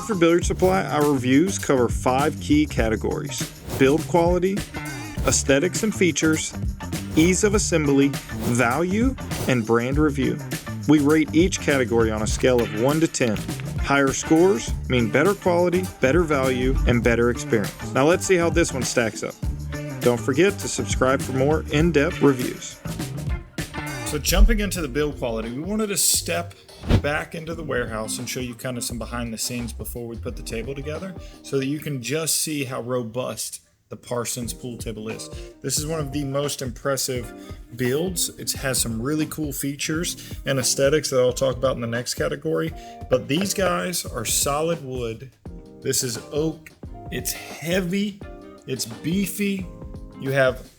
Ledford Billiard Supply, our reviews cover 5 key categories: build quality, aesthetics and features, ease of assembly, value, and brand review. We rate each category on a scale of 1 to 10. Higher scores mean better quality, better value, and better experience. Now let's see how this one stacks up. Don't forget to subscribe for more in-depth reviews. So jumping into the build quality, we wanted to step back into the warehouse and show you kind of some behind the scenes before we put the table together so that you can just see how robust the Parsons pool table is. This is one of the most impressive builds. It has some really cool features and aesthetics that I'll talk about in the next category, but these guys are solid wood. This is oak. It's heavy. It's beefy. You have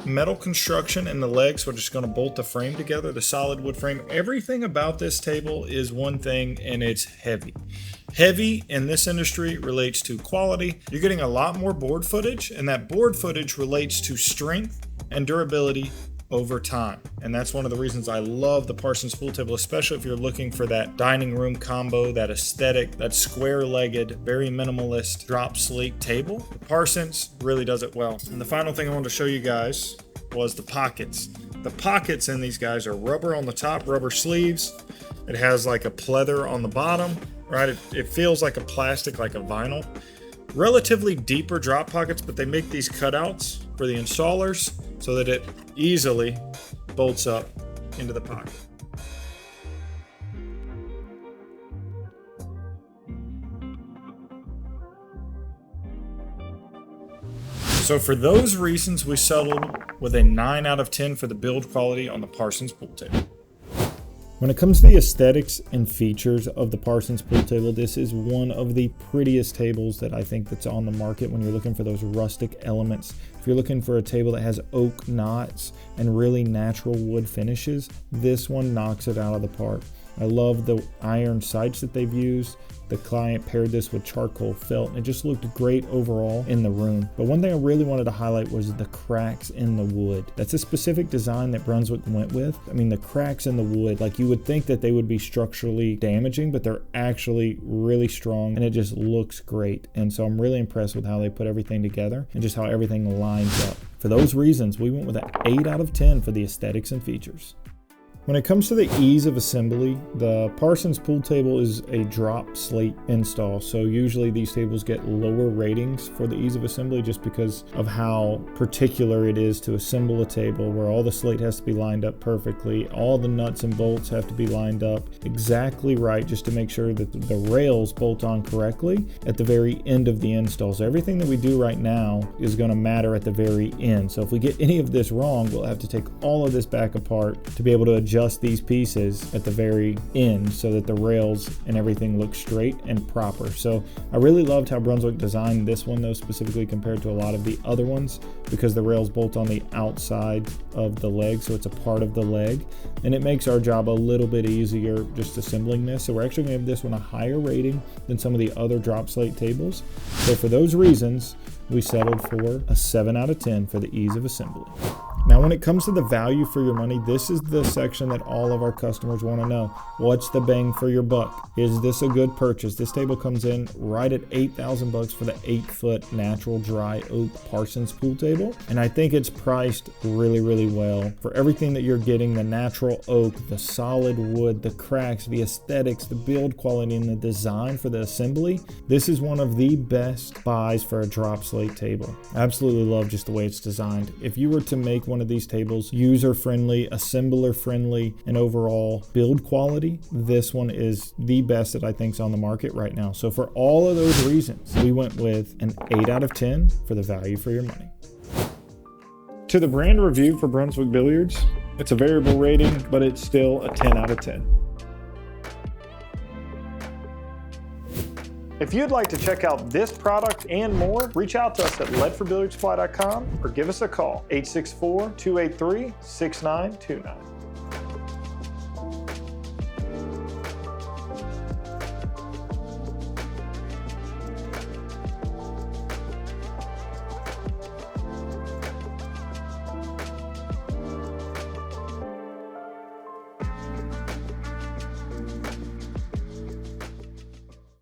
metal construction in the legs, which is going to bolt the frame together, the solid wood frame. Everything about this table is one thing, and it's heavy. Heavy in this industry relates to quality. You're getting a lot more board footage, and that board footage relates to strength and durability over time. And that's one of the reasons I love the Parsons pool table, especially if you're looking for that dining room combo, that aesthetic, that square-legged, very minimalist drop slate table. The Parsons really does it well. And the final thing I wanted to show you guys was the pockets. The pockets in these guys are rubber on the top, rubber sleeves. It has like a pleather on the bottom, right? It feels like a plastic, like a vinyl. Relatively deeper drop pockets, but they make these cutouts for the installers so that it easily bolts up into the pocket. So for those reasons, we settled with a 9 out of 10 for the build quality on the Parsons pool table. When it comes to the aesthetics and features of the Parsons pool table, this is one of the prettiest tables that I think that's on the market when you're looking for those rustic elements. If you're looking for a table that has oak knots and really natural wood finishes, this one knocks it out of the park. I love the iron sights that they've used. The client paired this with charcoal felt, and it just looked great overall in the room. But one thing I really wanted to highlight was the cracks in the wood. That's a specific design that Brunswick went with. I mean, the cracks in the wood, like you would think that they would be structurally damaging, but they're actually really strong, and it just looks great. And so I'm really impressed with how they put everything together and just how everything lines up. For those reasons, we went with an 8 out of 10 for the aesthetics and features. When it comes to the ease of assembly, the Parsons pool table is a drop slate install. So usually these tables get lower ratings for the ease of assembly just because of how particular it is to assemble a table where all the slate has to be lined up perfectly. All the nuts and bolts have to be lined up exactly right just to make sure that the rails bolt on correctly at the very end of the install. So everything that we do right now is going to matter at the very end. So if we get any of this wrong, we'll have to take all of this back apart to be able to adjust these pieces at the very end so that the rails and everything look straight and proper. So I really loved how Brunswick designed this one though, specifically compared to a lot of the other ones, because the rails bolt on the outside of the leg, so it's a part of the leg, and it makes our job a little bit easier just assembling this. So we're actually going to give this one a higher rating than some of the other drop slate tables. So for those reasons, we settled for a 7 out of 10 for the ease of assembly. Now, when it comes to the value for your money, this is the section that all of our customers want to know. What's the bang for your buck? Is this a good purchase? This table comes in right at $8,000 for the 8-foot natural dry oak Parsons pool table. And I think it's priced really, really well for everything that you're getting: the natural oak, the solid wood, the cracks, the aesthetics, the build quality, and the design for the assembly. This is one of the best buys for a drop slate table. I absolutely love just the way it's designed. If you were to make one of these tables user-friendly, assembler-friendly, and overall build quality, this one is the best that I think is on the market right now. So for all of those reasons, we went with an 8 out of 10 for the value for your money. To the brand review for Brunswick Billiards, it's a variable rating, but it's still a 10 out of 10. If you'd like to check out this product and more, reach out to us at ledfordbilliardsupply.com or give us a call, 864-283-6929.